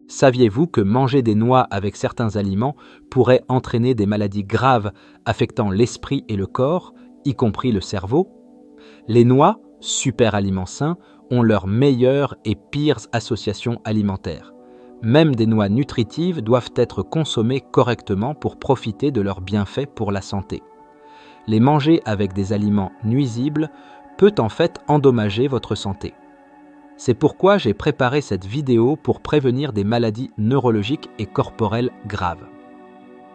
Saviez-vous que manger des noix avec certains aliments pourrait entraîner des maladies graves affectant l'esprit et le corps, y compris le cerveau? Les noix, super aliments sains, ont leurs meilleures et pires associations alimentaires. Même des noix nutritives doivent être consommées correctement pour profiter de leurs bienfaits pour la santé. Les manger avec des aliments nuisibles peut en fait endommager votre santé. C'est pourquoi j'ai préparé cette vidéo pour prévenir des maladies neurologiques et corporelles graves.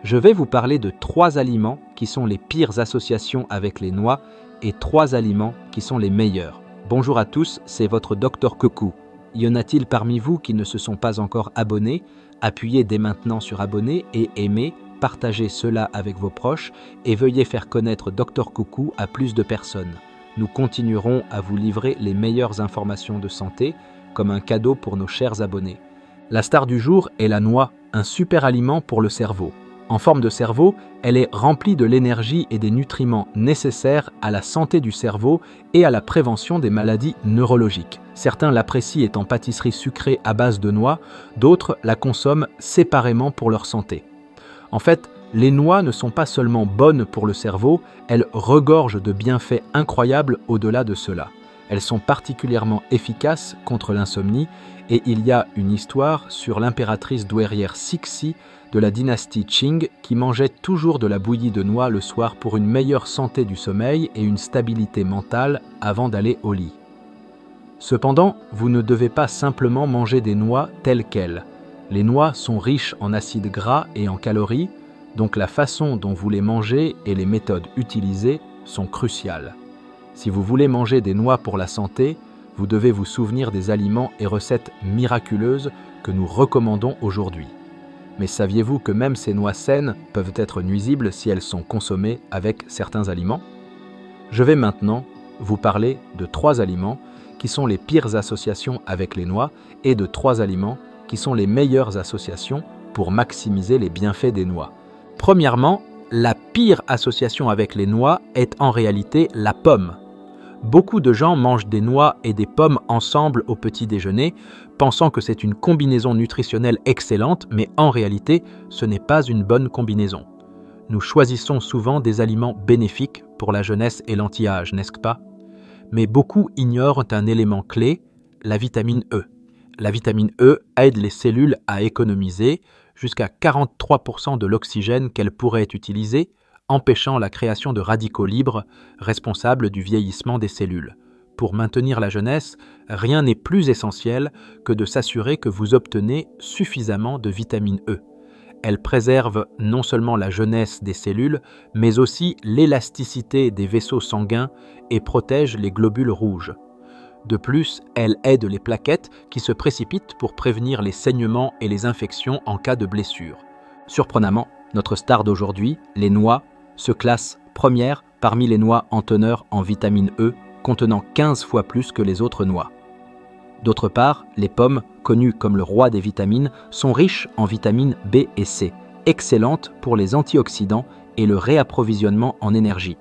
Je vais vous parler de 3 aliments qui sont les pires associations avec les noix et 3 aliments qui sont les meilleurs. Bonjour à tous, c'est votre Dr Coucou. Y en a-t-il parmi vous qui ne se sont pas encore abonnés? Appuyez dès maintenant sur abonner et aimez, partagez cela avec vos proches et veuillez faire connaître Dr Coucou à plus de personnes. Nous continuerons à vous livrer les meilleures informations de santé comme un cadeau pour nos chers abonnés. La star du jour est la noix, un super aliment pour le cerveau. En forme de cerveau, elle est remplie de l'énergie et des nutriments nécessaires à la santé du cerveau et à la prévention des maladies neurologiques. Certains l'apprécient étant pâtisserie sucrée à base de noix, d'autres la consomment séparément pour leur santé. En fait, les noix ne sont pas seulement bonnes pour le cerveau, elles regorgent de bienfaits incroyables au-delà de cela. Elles sont particulièrement efficaces contre l'insomnie et il y a une histoire sur l'impératrice douairière Cixi de la dynastie Qing qui mangeait toujours de la bouillie de noix le soir pour une meilleure santé du sommeil et une stabilité mentale avant d'aller au lit. Cependant, vous ne devez pas simplement manger des noix telles quelles. Les noix sont riches en acides gras et en calories, donc la façon dont vous les mangez et les méthodes utilisées sont cruciales. Si vous voulez manger des noix pour la santé, vous devez vous souvenir des aliments et recettes miraculeuses que nous recommandons aujourd'hui. Mais saviez-vous que même ces noix saines peuvent être nuisibles si elles sont consommées avec certains aliments? Je vais maintenant vous parler de 3 aliments qui sont les pires associations avec les noix et de 3 aliments qui sont les meilleures associations pour maximiser les bienfaits des noix. Premièrement, la pire association avec les noix est en réalité la pomme. Beaucoup de gens mangent des noix et des pommes ensemble au petit déjeuner, pensant que c'est une combinaison nutritionnelle excellente, mais en réalité, ce n'est pas une bonne combinaison. Nous choisissons souvent des aliments bénéfiques pour la jeunesse et l'anti-âge, n'est-ce pas? Mais beaucoup ignorent un élément clé, la vitamine E. La vitamine E aide les cellules à économiser jusqu'à 43% de l'oxygène qu'elles pourraient utiliser, empêchant la création de radicaux libres responsables du vieillissement des cellules. Pour maintenir la jeunesse, rien n'est plus essentiel que de s'assurer que vous obtenez suffisamment de vitamine E. Elle préserve non seulement la jeunesse des cellules, mais aussi l'élasticité des vaisseaux sanguins et protège les globules rouges. De plus, elle aide les plaquettes qui se précipitent pour prévenir les saignements et les infections en cas de blessure. Surprenamment, notre star d'aujourd'hui, les noix, se classe première parmi les noix en teneur en vitamine E, contenant 15 fois plus que les autres noix. D'autre part, les pommes, connues comme le roi des vitamines, sont riches en vitamines B et C, excellentes pour les antioxydants et le réapprovisionnement en énergie.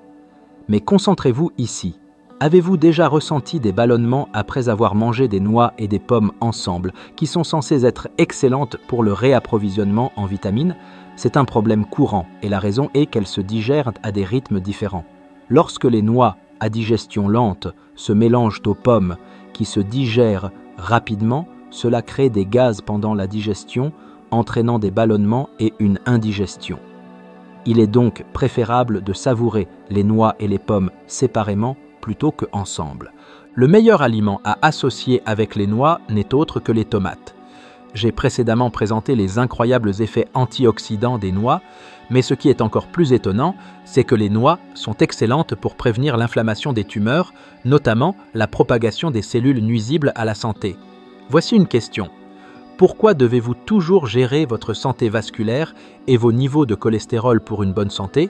Mais concentrez-vous ici. Avez-vous déjà ressenti des ballonnements après avoir mangé des noix et des pommes ensemble, qui sont censées être excellentes pour le réapprovisionnement en vitamines? C'est un problème courant et la raison est qu'elles se digèrent à des rythmes différents. Lorsque les noix à digestion lente se mélangent aux pommes qui se digèrent rapidement, cela crée des gaz pendant la digestion, entraînant des ballonnements et une indigestion. Il est donc préférable de savourer les noix et les pommes séparément plutôt qu'ensemble. Le meilleur aliment à associer avec les noix n'est autre que les tomates. J'ai précédemment présenté les incroyables effets antioxydants des noix, mais ce qui est encore plus étonnant, c'est que les noix sont excellentes pour prévenir l'inflammation des tumeurs, notamment la propagation des cellules nuisibles à la santé. Voici une question. Pourquoi devez-vous toujours gérer votre santé vasculaire et vos niveaux de cholestérol pour une bonne santé?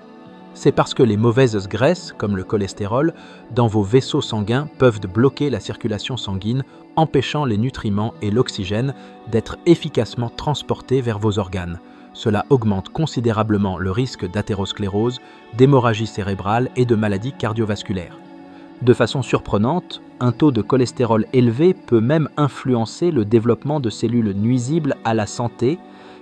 C'est parce que les mauvaises graisses, comme le cholestérol, dans vos vaisseaux sanguins peuvent bloquer la circulation sanguine, empêchant les nutriments et l'oxygène d'être efficacement transportés vers vos organes. Cela augmente considérablement le risque d'athérosclérose, d'hémorragie cérébrale et de maladies cardiovasculaires. De façon surprenante, un taux de cholestérol élevé peut même influencer le développement de cellules nuisibles à la santé,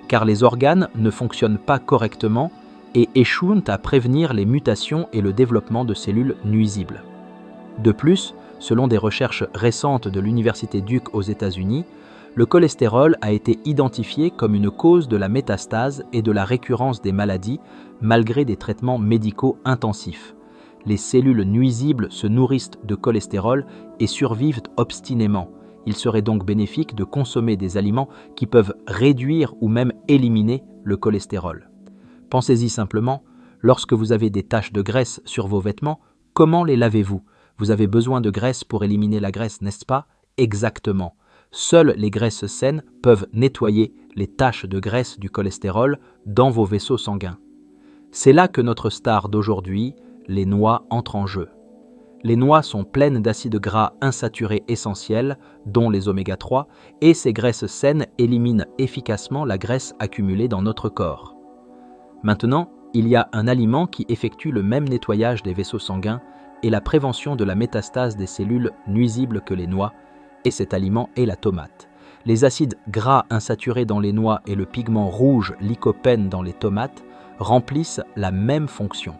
car les organes ne fonctionnent pas correctement et échouent à prévenir les mutations et le développement de cellules nuisibles. De plus, selon des recherches récentes de l'Université Duke aux États-Unis, le cholestérol a été identifié comme une cause de la métastase et de la récurrence des maladies malgré des traitements médicaux intensifs. Les cellules nuisibles se nourrissent de cholestérol et survivent obstinément. Il serait donc bénéfique de consommer des aliments qui peuvent réduire ou même éliminer le cholestérol. Pensez-y simplement, lorsque vous avez des taches de graisse sur vos vêtements, comment les lavez-vous? Vous avez besoin de graisse pour éliminer la graisse, n'est-ce pas? Exactement. Seules les graisses saines peuvent nettoyer les taches de graisse du cholestérol dans vos vaisseaux sanguins. C'est là que notre star d'aujourd'hui, les noix, entre en jeu. Les noix sont pleines d'acides gras insaturés essentiels, dont les oméga 3, et ces graisses saines éliminent efficacement la graisse accumulée dans notre corps. Maintenant, il y a un aliment qui effectue le même nettoyage des vaisseaux sanguins et la prévention de la métastase des cellules nuisibles que les noix, et cet aliment est la tomate. Les acides gras insaturés dans les noix et le pigment rouge lycopène dans les tomates remplissent la même fonction.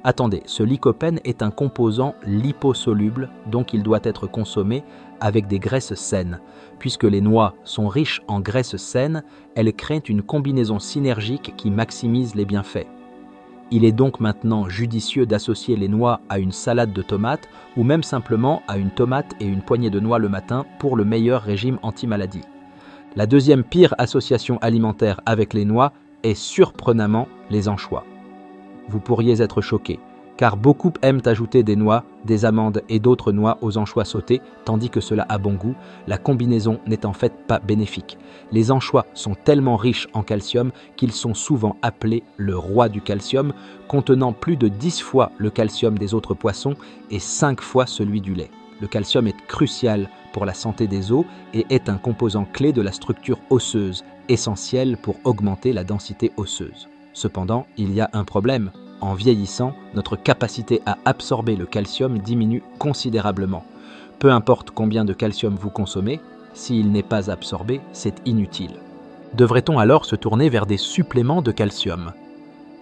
Attendez, ce lycopène est un composant liposoluble, donc il doit être consommé avec des graisses saines. Puisque les noix sont riches en graisses saines, elles créent une combinaison synergique qui maximise les bienfaits. Il est donc maintenant judicieux d'associer les noix à une salade de tomates ou même simplement à une tomate et une poignée de noix le matin pour le meilleur régime anti-maladie. La deuxième pire association alimentaire avec les noix est surprenamment les anchois. Vous pourriez être choqué, car beaucoup aiment ajouter des noix, des amandes et d'autres noix aux anchois sautés, tandis que cela a bon goût. La combinaison n'est en fait pas bénéfique. Les anchois sont tellement riches en calcium qu'ils sont souvent appelés le roi du calcium, contenant plus de 10 fois le calcium des autres poissons et 5 fois celui du lait. Le calcium est crucial pour la santé des os et est un composant clé de la structure osseuse, essentiel pour augmenter la densité osseuse. Cependant, il y a un problème. En vieillissant, notre capacité à absorber le calcium diminue considérablement. Peu importe combien de calcium vous consommez, s'il n'est pas absorbé, c'est inutile. Devrait-on alors se tourner vers des suppléments de calcium?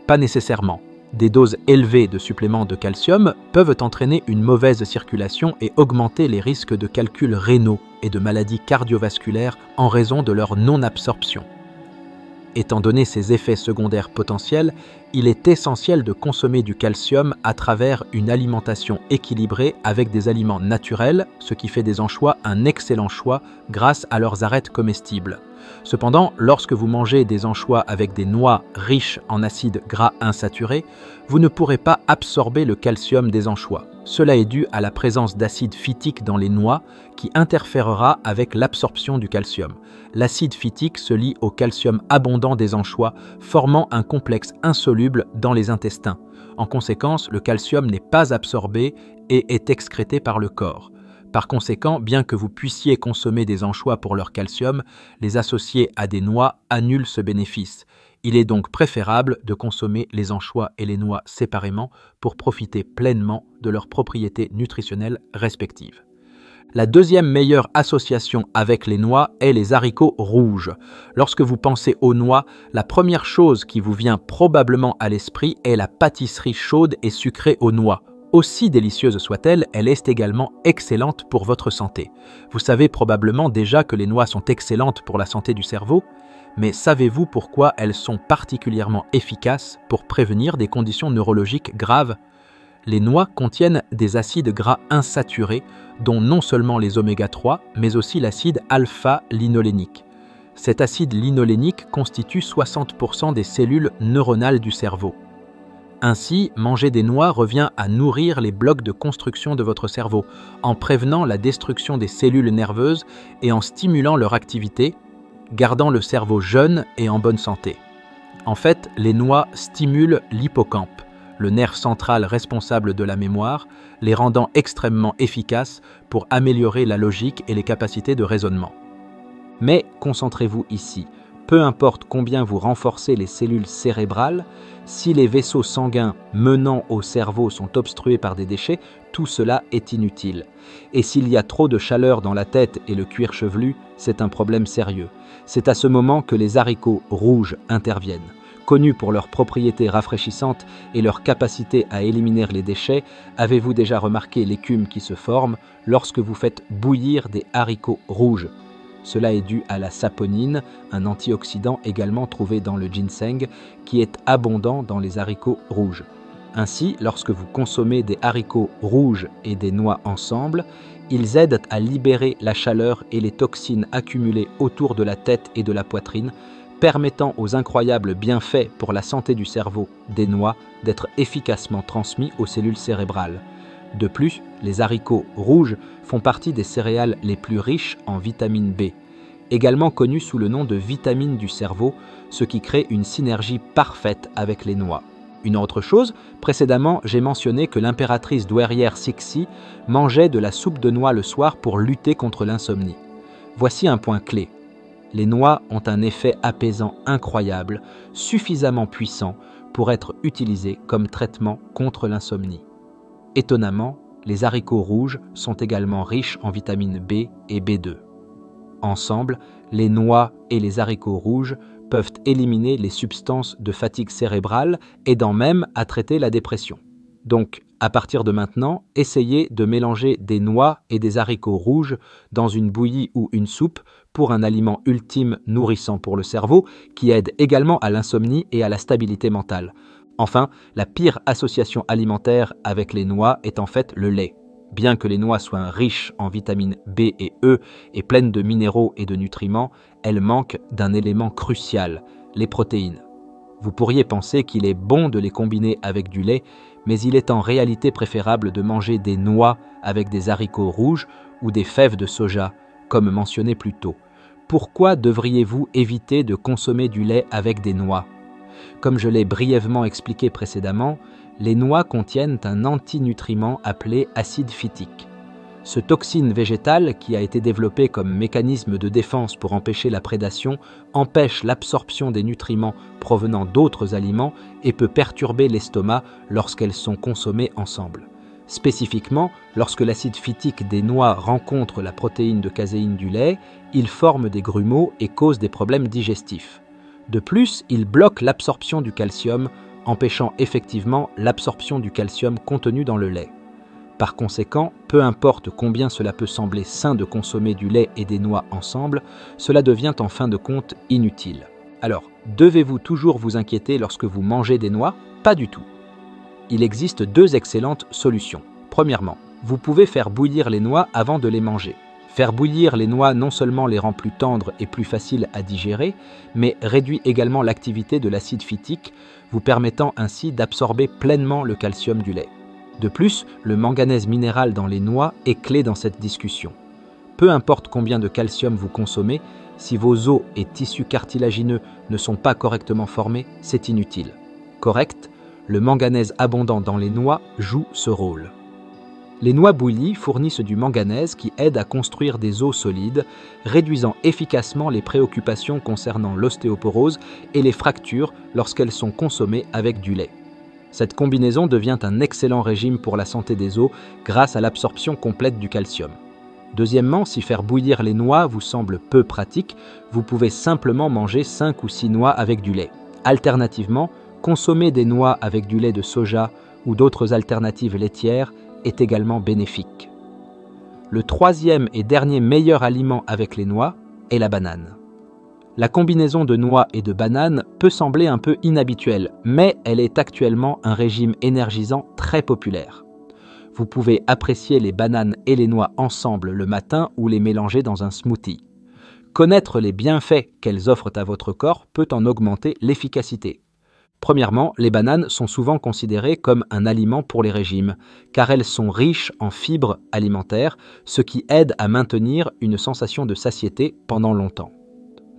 Pas nécessairement. Des doses élevées de suppléments de calcium peuvent entraîner une mauvaise circulation et augmenter les risques de calculs rénaux et de maladies cardiovasculaires en raison de leur non-absorption. Étant donné ces effets secondaires potentiels, il est essentiel de consommer du calcium à travers une alimentation équilibrée avec des aliments naturels, ce qui fait des anchois un excellent choix grâce à leurs arêtes comestibles. Cependant, lorsque vous mangez des anchois avec des noix riches en acides gras insaturés, vous ne pourrez pas absorber le calcium des anchois. Cela est dû à la présence d'acide phytique dans les noix qui interférera avec l'absorption du calcium. L'acide phytique se lie au calcium abondant des anchois, formant un complexe insoluble dans les intestins. En conséquence, le calcium n'est pas absorbé et est excrété par le corps. Par conséquent, bien que vous puissiez consommer des anchois pour leur calcium, les associer à des noix annulent ce bénéfice. Il est donc préférable de consommer les anchois et les noix séparément pour profiter pleinement de leurs propriétés nutritionnelles respectives. La deuxième meilleure association avec les noix est les haricots rouges. Lorsque vous pensez aux noix, la première chose qui vous vient probablement à l'esprit est la pâtisserie chaude et sucrée aux noix. Aussi délicieuse soit-elle, elle est également excellente pour votre santé. Vous savez probablement déjà que les noix sont excellentes pour la santé du cerveau, mais savez-vous pourquoi elles sont particulièrement efficaces pour prévenir des conditions neurologiques graves? Les noix contiennent des acides gras insaturés, dont non seulement les oméga 3, mais aussi l'acide alpha-linolénique. Cet acide linolénique constitue 60% des cellules neuronales du cerveau. Ainsi, manger des noix revient à nourrir les blocs de construction de votre cerveau, en prévenant la destruction des cellules nerveuses et en stimulant leur activité, gardant le cerveau jeune et en bonne santé. En fait, les noix stimulent l'hippocampe, le nerf central responsable de la mémoire, les rendant extrêmement efficaces pour améliorer la logique et les capacités de raisonnement. Mais concentrez-vous ici. peu importe combien vous renforcez les cellules cérébrales, si les vaisseaux sanguins menant au cerveau sont obstrués par des déchets, tout cela est inutile. Et s'il y a trop de chaleur dans la tête et le cuir chevelu, c'est un problème sérieux. C'est à ce moment que les haricots rouges interviennent. Connus pour leurs propriétés rafraîchissantes et leur capacité à éliminer les déchets, avez-vous déjà remarqué l'écume qui se forme lorsque vous faites bouillir des haricots rouges? Cela est dû à la saponine, un antioxydant également trouvé dans le ginseng, qui est abondant dans les haricots rouges. Ainsi, lorsque vous consommez des haricots rouges et des noix ensemble, ils aident à libérer la chaleur et les toxines accumulées autour de la tête et de la poitrine, permettant aux incroyables bienfaits pour la santé du cerveau des noix d'être efficacement transmis aux cellules cérébrales. De plus, les haricots rouges font partie des céréales les plus riches en vitamine B, également connue sous le nom de vitamine du cerveau, ce qui crée une synergie parfaite avec les noix. Une autre chose, précédemment j'ai mentionné que l'impératrice douairière Cixi mangeait de la soupe de noix le soir pour lutter contre l'insomnie. Voici un point clé. Les noix ont un effet apaisant incroyable, suffisamment puissant pour être utilisées comme traitement contre l'insomnie. Étonnamment, les haricots rouges sont également riches en vitamine B et B2. Ensemble, les noix et les haricots rouges peuvent éliminer les substances de fatigue cérébrale, aidant même à traiter la dépression. Donc, à partir de maintenant, essayez de mélanger des noix et des haricots rouges dans une bouillie ou une soupe pour un aliment ultime nourrissant pour le cerveau qui aide également à l'insomnie et à la stabilité mentale. Enfin, la pire association alimentaire avec les noix est en fait le lait. Bien que les noix soient riches en vitamines B et E et pleines de minéraux et de nutriments, elles manquent d'un élément crucial, les protéines. Vous pourriez penser qu'il est bon de les combiner avec du lait, mais il est en réalité préférable de manger des noix avec des haricots rouges ou des fèves de soja, comme mentionné plus tôt. Pourquoi devriez-vous éviter de consommer du lait avec des noix ? Comme je l'ai brièvement expliqué précédemment, les noix contiennent un antinutriment appelé acide phytique. Ce toxine végétale, qui a été développé comme mécanisme de défense pour empêcher la prédation, empêche l'absorption des nutriments provenant d'autres aliments et peut perturber l'estomac lorsqu'elles sont consommées ensemble. Spécifiquement, lorsque l'acide phytique des noix rencontre la protéine de caséine du lait, il forme des grumeaux et cause des problèmes digestifs. De plus, il bloque l'absorption du calcium, empêchant effectivement l'absorption du calcium contenu dans le lait. Par conséquent, peu importe combien cela peut sembler sain de consommer du lait et des noix ensemble, cela devient en fin de compte inutile. Alors, devez-vous toujours vous inquiéter lorsque vous mangez des noix? Pas du tout. Il existe deux excellentes solutions. Premièrement, vous pouvez faire bouillir les noix avant de les manger. Faire bouillir les noix non seulement les rend plus tendres et plus faciles à digérer, mais réduit également l'activité de l'acide phytique, vous permettant ainsi d'absorber pleinement le calcium du lait. De plus, le manganèse minéral dans les noix est clé dans cette discussion. Peu importe combien de calcium vous consommez, si vos os et tissus cartilagineux ne sont pas correctement formés, c'est inutile. Correct, le manganèse abondant dans les noix joue ce rôle. Les noix bouillies fournissent du manganèse qui aide à construire des os solides, réduisant efficacement les préoccupations concernant l'ostéoporose et les fractures lorsqu'elles sont consommées avec du lait. Cette combinaison devient un excellent régime pour la santé des os grâce à l'absorption complète du calcium. Deuxièmement, si faire bouillir les noix vous semble peu pratique, vous pouvez simplement manger 5 ou 6 noix avec du lait. Alternativement, consommer des noix avec du lait de soja ou d'autres alternatives laitières est également bénéfique. Le troisième et dernier meilleur aliment avec les noix est la banane. La combinaison de noix et de bananes peut sembler un peu inhabituelle, mais elle est actuellement un régime énergisant très populaire. Vous pouvez apprécier les bananes et les noix ensemble le matin ou les mélanger dans un smoothie. Connaître les bienfaits qu'elles offrent à votre corps peut en augmenter l'efficacité. Premièrement, les bananes sont souvent considérées comme un aliment pour les régimes, car elles sont riches en fibres alimentaires, ce qui aide à maintenir une sensation de satiété pendant longtemps.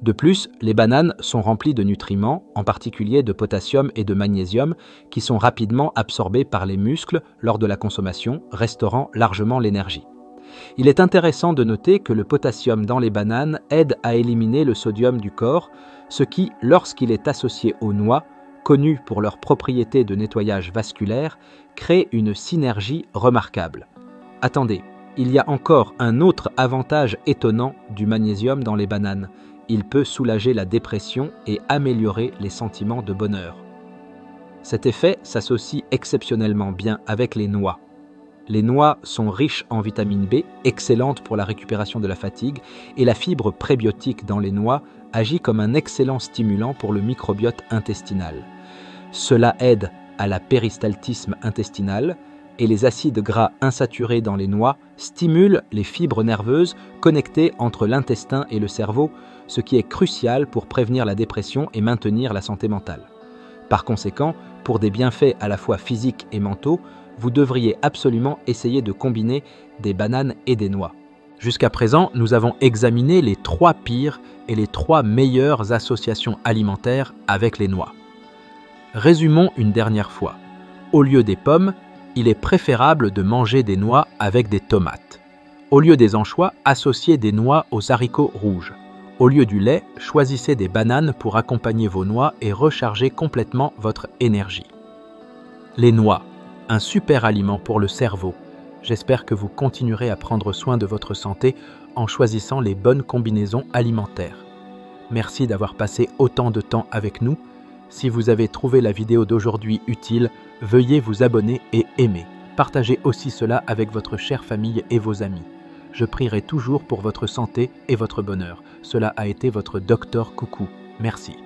De plus, les bananes sont remplies de nutriments, en particulier de potassium et de magnésium, qui sont rapidement absorbés par les muscles lors de la consommation, restaurant largement l'énergie. Il est intéressant de noter que le potassium dans les bananes aide à éliminer le sodium du corps, ce qui, lorsqu'il est associé aux noix, connues pour leurs propriétés de nettoyage vasculaire, crée une synergie remarquable. Attendez, il y a encore un autre avantage étonnant du magnésium dans les bananes. Il peut soulager la dépression et améliorer les sentiments de bonheur. Cet effet s'associe exceptionnellement bien avec les noix. Les noix sont riches en vitamine B, excellente pour la récupération de la fatigue, et la fibre prébiotique dans les noix agit comme un excellent stimulant pour le microbiote intestinal. Cela aide à la péristaltisme intestinal, et les acides gras insaturés dans les noix stimulent les fibres nerveuses connectées entre l'intestin et le cerveau, ce qui est crucial pour prévenir la dépression et maintenir la santé mentale. Par conséquent, pour des bienfaits à la fois physiques et mentaux, vous devriez absolument essayer de combiner des bananes et des noix. Jusqu'à présent, nous avons examiné les 3 pires et les 3 meilleures associations alimentaires avec les noix. Résumons une dernière fois. Au lieu des pommes, il est préférable de manger des noix avec des tomates. Au lieu des anchois, associez des noix aux haricots rouges. Au lieu du lait, choisissez des bananes pour accompagner vos noix et recharger complètement votre énergie. Les noix, un super aliment pour le cerveau. J'espère que vous continuerez à prendre soin de votre santé en choisissant les bonnes combinaisons alimentaires. Merci d'avoir passé autant de temps avec nous. Si vous avez trouvé la vidéo d'aujourd'hui utile, veuillez vous abonner et aimer. Partagez aussi cela avec votre chère famille et vos amis. Je prierai toujours pour votre santé et votre bonheur. Cela a été votre Docteur Coucou. Merci.